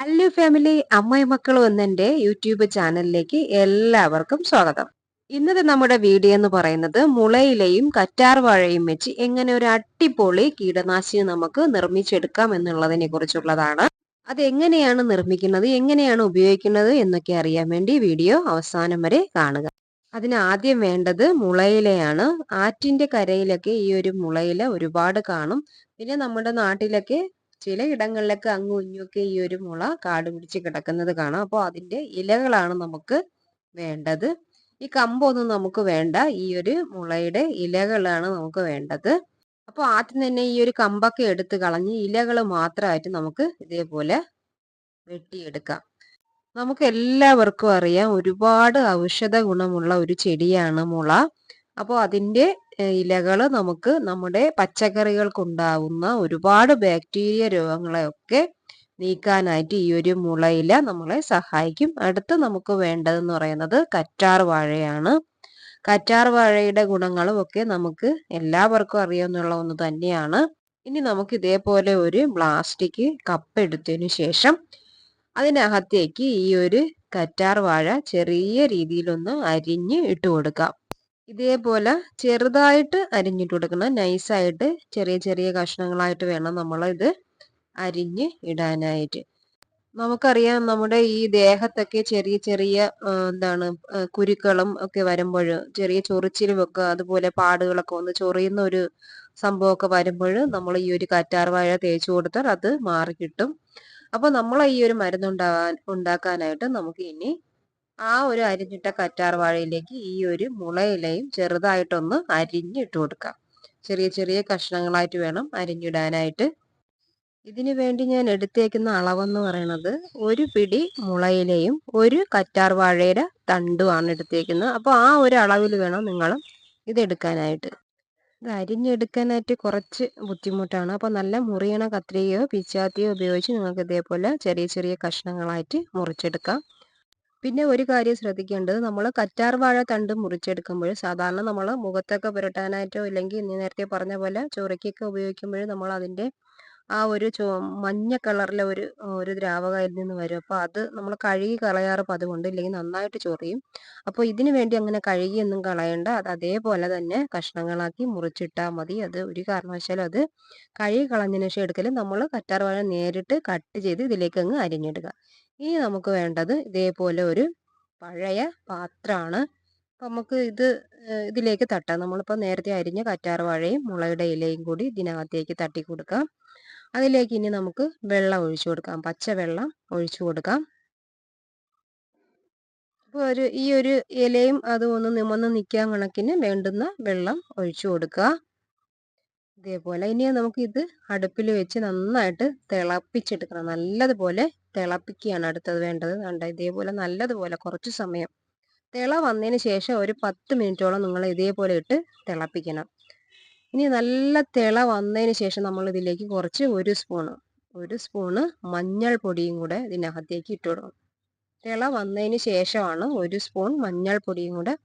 Hello family, അമ്മായി മക്കളും എന്നെൻ്റെ YouTube ചാനലിലേക്ക് എല്ലാവർക്കും സ്വാഗതം. ഇന്നത്തെ നമ്മുടെ വീഡിയോ എന്ന് പറയുന്നത് മുളയിലയും കറ്റാർ വാഴയും വെച്ച് എങ്ങനെ ഒരു അടിപൊളി കീടനാശിനി നമുക്ക് നിർമ്മിച്ചെടുക്കാം എന്നുള്ളതിനെ കുറിച്ചുള്ളതാണ്. അത് എങ്ങനെയാണ് നിർമ്മിക്കുന്നത്, എങ്ങനെയാണ് ഉപയോഗിക്കുന്നത് എന്നൊക്കെ അറിയാൻ വേണ്ടി വീഡിയോ അവസാനം വരെ കാണുക. അതിന് ആദ്യം വേണ്ടത് മുളയിലയാണ്. ആറ്റിന്റെ കരയിലൊക്കെ ഈ ഒരു മുളയില ഒരുപാട് കാണും. പിന്നെ നമ്മുടെ നാട്ടിലൊക്കെ ചില ഇടങ്ങളിലൊക്കെ അങ്ങും ഇങ്ങുമൊക്കെ ഈ ഒരു മുള കാട് പിടിച്ച് കിടക്കുന്നത് കാണാം. അപ്പോൾ അതിന്റെ ഇലകളാണ് നമുക്ക് വേണ്ടത്. ഈ കമ്പൊന്നും നമുക്ക് വേണ്ട, ഈ ഒരു മുളയുടെ ഇലകളാണ് നമുക്ക് വേണ്ടത്. അപ്പോൾ ആദ്യം തന്നെ ഈ ഒരു കമ്പൊക്കെ എടുത്ത് കളഞ്ഞ് ഇലകൾ മാത്രമായിട്ട് നമുക്ക് ഇതേപോലെ വെട്ടിയെടുക്കാം. നമുക്ക് എല്ലാവർക്കും അറിയാം, ഒരുപാട് ഔഷധ ഗുണമുള്ള ഒരു ചെടിയാണ് മുള. അപ്പോൾ അതിൻ്റെ ഇലകൾ നമുക്ക് നമ്മുടെ പച്ചക്കറികൾക്കുണ്ടാവുന്ന ഒരുപാട് ബാക്ടീരിയ രോഗങ്ങളെയൊക്കെ നീക്കാനായിട്ട് ഈ ഒരു മുളയില നമ്മളെ സഹായിക്കും. അടുത്ത് നമുക്ക് വേണ്ടതെന്ന് പറയുന്നത് കറ്റാർ വാഴയാണ്. കറ്റാർ വാഴയുടെ ഗുണങ്ങളും ഒക്കെ നമുക്ക് എല്ലാവർക്കും അറിയാവുന്ന ഒന്ന് തന്നെയാണ്. ഇനി നമുക്ക് ഇതേപോലെ ഒരു പ്ലാസ്റ്റിക് കപ്പ് എടുത്തതിന് ശേഷം അതിനകത്തേക്ക് ഈ ഒരു കറ്റാർ വാഴ ചെറിയ രീതിയിലൊന്ന് അരിഞ്ഞ് ഇട്ട് കൊടുക്കാം. ഇതേപോലെ ചെറുതായിട്ട് അരിഞ്ഞിട്ട് കൊടുക്കണം. നൈസായിട്ട് ചെറിയ ചെറിയ കഷ്ണങ്ങളായിട്ട് വേണം നമ്മൾ ഇത് അരിഞ്ഞ് ഇടാനായിട്ട്. നമുക്കറിയാം, നമ്മുടെ ഈ ദേഹത്തൊക്കെ ചെറിയ ചെറിയ കുരുക്കളും ഒക്കെ വരുമ്പോൾ, ചെറിയ ചൊറിച്ചിലും ഒക്കെ അതുപോലെ പാടുകളൊക്കെ ഒന്ന് ചൊറിയുന്ന ഒരു സംഭവമൊക്കെ വരുമ്പോൾ നമ്മൾ ഈ ഒരു കറ്റാർ വാഴ തേച്ച് കൊടുത്താൽ അത് മാറിക്കിട്ടും. അപ്പോൾ നമ്മൾ ഈ ഒരു ഉണ്ടാക്കാനായിട്ട് നമുക്ക് ഇനി ആ ഒരു അരിഞ്ഞിട്ട കറ്റാർ വാഴയിലേക്ക് ഈ ഒരു മുളയിലയും ചെറുതായിട്ടൊന്ന് അരിഞ്ഞിട്ട് കൊടുക്കാം. ചെറിയ ചെറിയ കഷ്ണങ്ങളായിട്ട് വേണം അരിഞ്ഞിടാനായിട്ട്. ഇതിനു വേണ്ടി ഞാൻ എടുത്തേക്കുന്ന അളവെന്ന് പറയുന്നത് ഒരു പിടി മുളയിലയും ഒരു കറ്റാർ വാഴയുടെ തണ്ടുമാണ് എടുത്തേക്കുന്നത്. അപ്പോൾ ആ ഒരു അളവിൽ വേണം നിങ്ങൾ ഇതെടുക്കാനായിട്ട്. ഇത് അരിഞ്ഞെടുക്കാനായിട്ട് കുറച്ച് ബുദ്ധിമുട്ടാണ്. അപ്പോൾ നല്ല മുറിയണ കത്രികയോ പിച്ചാത്തിയോ ഉപയോഗിച്ച് നിങ്ങൾക്ക് ഇതേപോലെ ചെറിയ ചെറിയ കഷ്ണങ്ങളായിട്ട് മുറിച്ചെടുക്കാം. പിന്നെ ഒരു കാര്യം ശ്രദ്ധിക്കേണ്ടത്, നമ്മൾ കറ്റാർ വാഴ തണ്ട് മുറിച്ചെടുക്കുമ്പോൾ സാധാരണ നമ്മൾ മുഖത്തൊക്കെ പുരട്ടാനായിട്ടോ ഇല്ലെങ്കിൽ നേരത്തെ പറഞ്ഞ പോലെ ചൊറിക്കൊക്കെ ഉപയോഗിക്കുമ്പോൾ നമ്മൾ അതിൻ്റെ ആ ഒരു മഞ്ഞ കളറിലെ ഒരു ദ്രാവകം അതിൽ നിന്ന് വരും. അപ്പോൾ അത് നമ്മൾ കഴുകി കളയാറ് പതിവുണ്ട്, ഇല്ലെങ്കിൽ നന്നായിട്ട് ചൊറിയും. അപ്പോൾ ഇതിനു വേണ്ടി അങ്ങനെ കഴുകിയൊന്നും കളയണ്ട. അത് അതേപോലെ തന്നെ കഷ്ണങ്ങളാക്കി മുറിച്ചിട്ടാൽ മതി. അത് ഒരു കാരണവശാലും അത് കഴുകി കളഞ്ഞതിന് ശേഷം എടുക്കലും നമ്മൾ കറ്റാർ വാഴ നേരിട്ട് കട്ട് ചെയ്ത് ഇതിലേക്ക് അങ്ങ് അരിഞ്ഞിടുക. ഇനി നമുക്ക് വേണ്ടത് ഇതേപോലെ ഒരു പഴയ പാത്രമാണ്. അപ്പം നമുക്ക് ഇതിലേക്ക് തട്ടാം. നമ്മളിപ്പോൾ നേരത്തെ അരിഞ്ഞ കറ്റാർ വാഴയും മുളയുടെ ഇലയും കൂടി ഇതിനകത്തേക്ക് തട്ടി കൊടുക്കാം. അതിലേക്ക് ഇനി നമുക്ക് വെള്ളം ഒഴിച്ചു കൊടുക്കാം. പച്ചവെള്ളം ഒഴിച്ചു കൊടുക്കാം. അപ്പോൾ ഈ ഒരു ഇലയും അതും ഒന്ന് നിമന്ന് നിൽക്കാൻ കണക്കിന് വേണ്ടുന്ന വെള്ളം ഒഴിച്ചു കൊടുക്കുക. ഇതേപോലെ ഇനി നമുക്ക് ഇത് അടുപ്പിൽ വെച്ച് നന്നായിട്ട് തിളപ്പിച്ചെടുക്കണം. നല്ലതുപോലെ തിളപ്പിക്കുകയാണ് അടുത്തത് വേണ്ടത്. ഇതേപോലെ നല്ലതുപോലെ കുറച്ച് സമയം തിള വന്നതിന് ശേഷം ഒരു 10 മിനിറ്റോളം നിങ്ങൾ ഇതേപോലെ ഇട്ട് തിളപ്പിക്കണം. ഇനി നല്ല തിള വന്നതിന് ശേഷം നമ്മൾ ഇതിലേക്ക് കുറച്ച് ഒരു സ്പൂണ് മഞ്ഞൾപ്പൊടിയും കൂടെ ഇതിനകത്തേക്ക് ഇട്ട് കൊടുക്കണം. തിള വന്നതിന് ശേഷമാണ് ഒരു സ്പൂൺ മഞ്ഞൾപ്പൊടിയും കൂടെ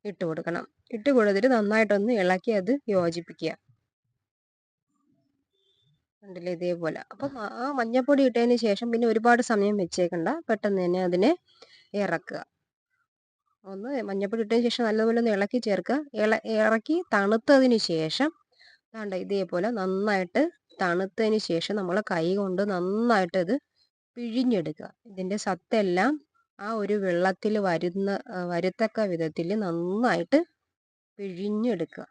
ഇട്ട് കൊടുക്കണം. ഇട്ട് കൊടുത്തിട്ട് നന്നായിട്ടൊന്ന് ഇളക്കി അത് യോജിപ്പിക്കുക. ഉണ്ടല്ലേ ഇതേപോലെ. അപ്പം ആ മഞ്ഞൾപ്പൊടി ഇട്ടതിന് ശേഷം പിന്നെ ഒരുപാട് സമയം വെച്ചേക്കണ്ട, പെട്ടെന്ന് തന്നെ അതിനെ ഇറക്കുക. ഒന്ന് മഞ്ഞൾപ്പൊടി ഇട്ടതിന് ശേഷം നല്ലപോലെ ഒന്ന് ഇളക്കി ചേർക്കുക. ഇറക്കി തണുത്തതിന് ശേഷം ഇതേപോലെ നന്നായിട്ട് തണുത്തതിന് ശേഷം നമ്മൾ കൈ കൊണ്ട് നന്നായിട്ട് ഇത് പിഴിഞ്ഞെടുക്കുക. ഇതിൻ്റെ സത്തെല്ലാം ആ ഒരു വെള്ളത്തിൽ വരത്തക്ക വിധത്തിൽ നന്നായിട്ട് പിഴിഞ്ഞെടുക്കുക.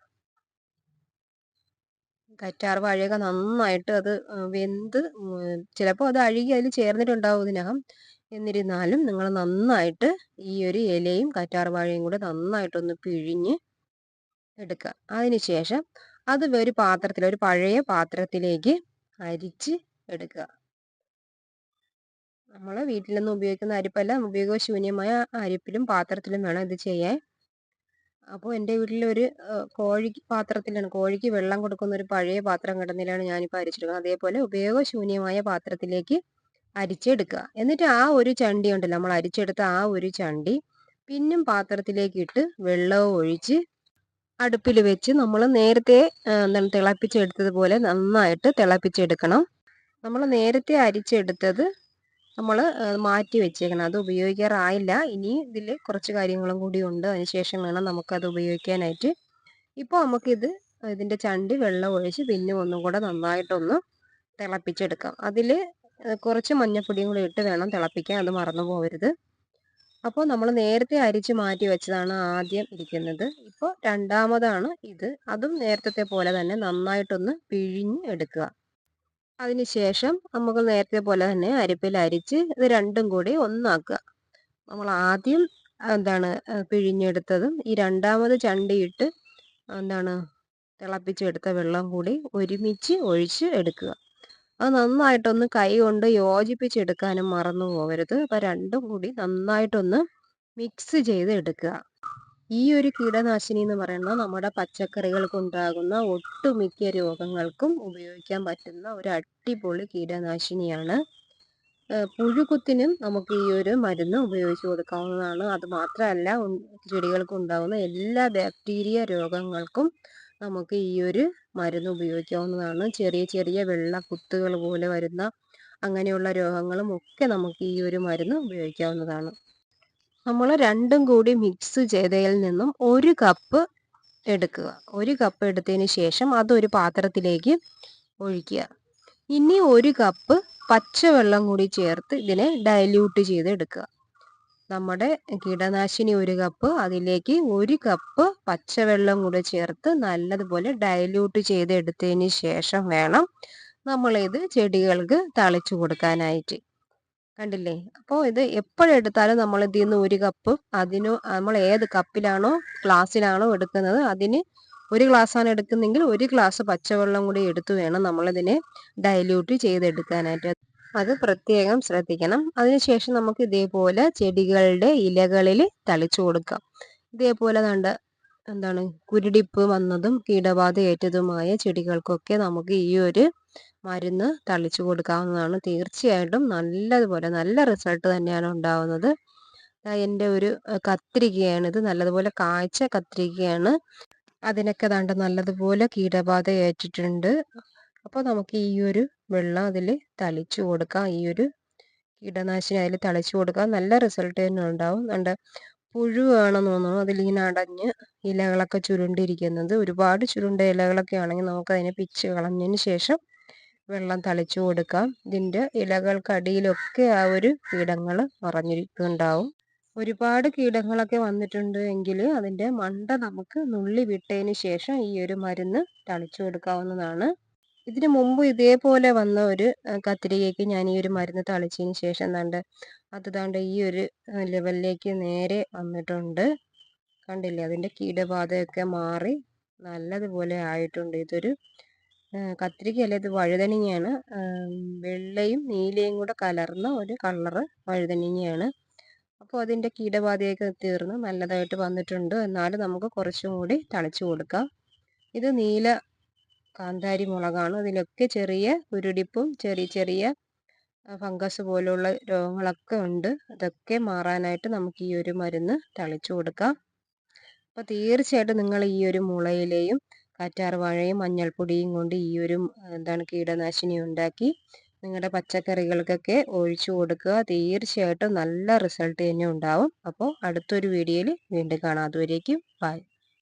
കറ്റാർ വാഴയൊക്കെ നന്നായിട്ട് അത് വെന്ത് ചിലപ്പോൾ അത് അഴുകി അതിൽ ചേർന്നിട്ടുണ്ടാവും ഇതിനകം. എന്നിരുന്നാലും നിങ്ങൾ നന്നായിട്ട് ഈ ഒരു ഇലയും കറ്റാർ വാഴയും കൂടെ നന്നായിട്ടൊന്ന് പിഴിഞ്ഞ് എടുക്കുക. അതിന് ശേഷം അത് ഒരു പഴയ പാത്രത്തിലേക്ക് അരിച്ച് എടുക്കുക. നമ്മൾ വീട്ടിലൊന്നും ഉപയോഗിക്കുന്ന അരിപ്പല്ല, ഉപയോഗശൂന്യമായ അരിപ്പിലും പാത്രത്തിലും വേണം ഇത് ചെയ്യാൻ. അപ്പോൾ എൻ്റെ വീട്ടിലൊരു കോഴിക്ക് വെള്ളം കൊടുക്കുന്ന ഒരു പഴയ പാത്രം കിടന്നിലാണ് ഞാനിപ്പോൾ അരിച്ചെടുക്കുന്നത്. അതേപോലെ ഉപയോഗശൂന്യമായ പാത്രത്തിലേക്ക് അരിച്ചെടുക്കുക. എന്നിട്ട് ആ ഒരു ചണ്ടി ഉണ്ടല്ലോ, നമ്മൾ അരിച്ചെടുത്ത ആ ഒരു ചണ്ടി പിന്നും പാത്രത്തിലേക്ക് ഇട്ട് വെള്ളവും ഒഴിച്ച് അടുപ്പിൽ വെച്ച് നമ്മൾ നേരത്തെ തിളപ്പിച്ചെടുത്തതുപോലെ നന്നായിട്ട് തിളപ്പിച്ചെടുക്കണം. നമ്മൾ നേരത്തെ അരിച്ചെടുത്തത് നമ്മൾ മാറ്റി വെച്ചേക്കണം. അത് ഉപയോഗിക്കാറായില്ല. ഇനി ഇതിൽ കുറച്ച് കാര്യങ്ങളും കൂടി ഉണ്ട്. അതിനുശേഷം വേണം നമുക്കത് ഉപയോഗിക്കാനായിട്ട്. ഇപ്പോൾ നമുക്കിത് ഇതിൻ്റെ ചണ്ടി വെള്ളം ഒഴിച്ച് പിന്നെ ഒന്നും കൂടെ നന്നായിട്ടൊന്ന് തിളപ്പിച്ചെടുക്കാം. അതിൽ കുറച്ച് മഞ്ഞൾപ്പൊടിയും കൂടി ഇട്ട് വേണം തിളപ്പിക്കാൻ. അത് മറന്നു പോകരുത്. അപ്പോൾ നമ്മൾ നേരത്തെ അരിച്ച് മാറ്റി വെച്ചതാണ് ആദ്യം ഇരിക്കുന്നത്. ഇപ്പോൾ രണ്ടാമതാണ് ഇത്. അതും നേരത്തെ പോലെ തന്നെ നന്നായിട്ടൊന്ന് പിഴിഞ്ഞ് എടുക്കുക. അതിനുശേഷം നമുക്ക് നേരത്തെ പോലെ തന്നെ അരിപ്പയിൽ അരിച്ച് ഇത് രണ്ടും കൂടി ഒന്നാക്കുക. നമ്മൾ ആദ്യം പിഴിഞ്ഞെടുത്തതും ഈ രണ്ടാമത് ചണ്ടിയിട്ട് തിളപ്പിച്ചെടുത്ത വെള്ളം കൂടി ഒരുമിച്ച് ഒഴിച്ച് എടുക്കുക. അത് നന്നായിട്ടൊന്ന് കൈ കൊണ്ട് യോജിപ്പിച്ചെടുക്കാനും മറന്നു പോകരുത്. അപ്പോൾ രണ്ടും കൂടി നന്നായിട്ടൊന്ന് മിക്സ് ചെയ്ത് എടുക്കുക. ഈ ഒരു കീടനാശിനി എന്ന് പറയുന്നത് നമ്മുടെ പച്ചക്കറികൾക്കുണ്ടാകുന്ന ഒട്ടുമിക്ക രോഗങ്ങൾക്കും ഉപയോഗിക്കാൻ പറ്റുന്ന ഒരു അടിപൊളി കീടനാശിനിയാണ്. പുഴുക്കുത്തിനും നമുക്ക് ഈ ഒരു മരുന്ന് ഉപയോഗിച്ച് കൊടുക്കാവുന്നതാണ്. അത് മാത്രമല്ല, ചെടികൾക്കുണ്ടാകുന്ന എല്ലാ ബാക്ടീരിയ രോഗങ്ങൾക്കും നമുക്ക് ഈ ഒരു മരുന്ന് ഉപയോഗിക്കാവുന്നതാണ്. ചെറിയ ചെറിയ വെള്ള കുത്തുകൾ പോലെ വരുന്ന അങ്ങനെയുള്ള രോഗങ്ങളും ഒക്കെ നമുക്ക് ഈ ഒരു മരുന്ന് ഉപയോഗിക്കാവുന്നതാണ്. നമ്മൾ രണ്ടും കൂടി മിക്സ് ചെയ്തതിൽ നിന്നും 1 കപ്പ് എടുക്കുക. 1 കപ്പ് എടുത്തതിന് ശേഷം അതൊരു പാത്രത്തിലേക്ക് ഒഴിക്കുക. ഇനി 1 കപ്പ് പച്ചവെള്ളം കൂടി ചേർത്ത് ഇതിനെ ഡൈല്യൂട്ട് ചെയ്ത് എടുക്കുക. നമ്മുടെ കീടനാശിനി 1 കപ്പ്, അതിലേക്ക് 1 കപ്പ് പച്ചവെള്ളം കൂടി ചേർത്ത് നല്ലതുപോലെ ഡൈല്യൂട്ട് ചെയ്ത് എടുത്തതിന് ശേഷം വേണം നമ്മളിത് ചെടികൾക്ക് തളിച്ചു കൊടുക്കാനായിട്ട്. കണ്ടില്ലേ? അപ്പോൾ ഇത് എപ്പോഴെടുത്താലും നമ്മൾ ഇതിൽ നിന്ന് 1 കപ്പ്, നമ്മൾ ഏത് കപ്പിലാണോ ഗ്ലാസ്സിലാണോ എടുക്കുന്നത് അതിന് 1 ഗ്ലാസ്സാണ് എടുക്കുന്നെങ്കിൽ 1 ഗ്ലാസ് പച്ചവെള്ളം കൂടി എടുത്ത് വേണം നമ്മളിതിനെ ഡൈല്യൂട്ട് ചെയ്തെടുക്കാനായിട്ട്. അത് പ്രത്യേകം ശ്രദ്ധിക്കണം. അതിനുശേഷം നമുക്ക് ഇതേപോലെ ചെടികളുടെ ഇലകളിൽ തളിച്ചു കൊടുക്കാം. ഇതേപോലെ കുരുടിപ്പ് വന്നതും കീടബാധ ഏറ്റതുമായ ചെടികൾക്കൊക്കെ നമുക്ക് ഈ ഒരു മരുന്ന് തളിച്ചു കൊടുക്കാവുന്നതാണ്. തീർച്ചയായിട്ടും നല്ലതുപോലെ നല്ല റിസൾട്ട് തന്നെയാണ് ഉണ്ടാവുന്നത്. എൻ്റെ ഒരു കത്തിരിക്കയാണിത്. നല്ലതുപോലെ കായ്ച്ച കത്തിരിക്കയാണ്. അതിനൊക്കെ നല്ലതുപോലെ കീടബാധ ഏറ്റിട്ടുണ്ട്. അപ്പോൾ നമുക്ക് ഈ ഒരു വെള്ളം അതിൽ തളിച്ചു കൊടുക്കാം. ഈ ഒരു കീടനാശിനി അതിൽ തളിച്ചു കൊടുക്കാം. നല്ല റിസൾട്ട് തന്നെ ഉണ്ടാവും. പുഴുവാണെന്ന് തോന്നുന്നു അതിലിങ്ങനെ അടഞ്ഞ് ഇലകളൊക്കെ ചുരുണ്ടിരിക്കുന്നത്. ഒരുപാട് ചുരുണ്ട ഇലകളൊക്കെ ആണെങ്കിൽ നമുക്കതിനെ പിച്ച് കളഞ്ഞതിന് ശേഷം വെള്ളം തളിച്ചു കൊടുക്കാം. ഇതിൻ്റെ ഇലകൾക്കടിയിലൊക്കെ ആ ഒരു കീടങ്ങൾ മറഞ്ഞിരിക്കുന്നുണ്ടാവും. ഒരുപാട് കീടങ്ങളൊക്കെ വന്നിട്ടുണ്ട് എങ്കിൽ അതിൻ്റെ മണ്ട നമുക്ക് നുള്ളി വിട്ടതിന് ശേഷം ഈ ഒരു മരുന്ന് തളിച്ചു കൊടുക്കാവുന്നതാണ്. ഇതിനു മുമ്പ് ഇതേപോലെ വന്ന ഒരു കത്തിരിക്കയ്ക്ക് ഞാൻ ഈ ഒരു മരുന്ന് തളിച്ചതിന് ശേഷം അത് ഈ ഒരു ലെവലിലേക്ക് നേരെ വന്നിട്ടുണ്ട്. കണ്ടില്ലേ? അതിൻ്റെ കീടബാധയൊക്കെ മാറി നല്ലതുപോലെ ആയിട്ടുണ്ട്. ഇതൊരു കത്തിരിക്കയല്ല, ഇത് വഴുതനങ്ങയാണ്. വെള്ളയും നീലയും കൂടെ കലർന്ന ഒരു കളറ് വഴുതനങ്ങയാണ്. അപ്പോൾ അതിൻ്റെ കീടബാധയൊക്കെ തീർന്ന് നല്ലതായിട്ട് വന്നിട്ടുണ്ട്. എന്നാലും നമുക്ക് കുറച്ചും കൂടി തളിച്ചു കൊടുക്കാം. ഇത് നീല കാന്താരി മുളകാണ്. അതിലൊക്കെ ചെറിയ കുരുടിപ്പും ചെറിയ ചെറിയ ഫംഗസ് പോലുള്ള രോഗങ്ങളൊക്കെ ഉണ്ട്. അതൊക്കെ മാറാനായിട്ട് നമുക്ക് ഈ ഒരു മരുന്ന് തളിച്ചു കൊടുക്കാം. അപ്പോൾ തീർച്ചയായിട്ടും നിങ്ങൾ ഈ ഒരു മുളയിലെയും കറ്റാർവാഴയും മഞ്ഞൾപ്പൊടിയും കൊണ്ട് ഈ ഒരു കീടനാശിനി ഉണ്ടാക്കി നിങ്ങളുടെ പച്ചക്കറികൾക്കൊക്കെ ഒഴിച്ചു കൊടുക്കുക. തീർച്ചയായിട്ടും നല്ല റിസൾട്ട് തന്നെ ഉണ്ടാവും. അപ്പോൾ അടുത്തൊരു വീഡിയോയിൽ വീണ്ടും കാണാം. അതുവരേക്കും ബൈ.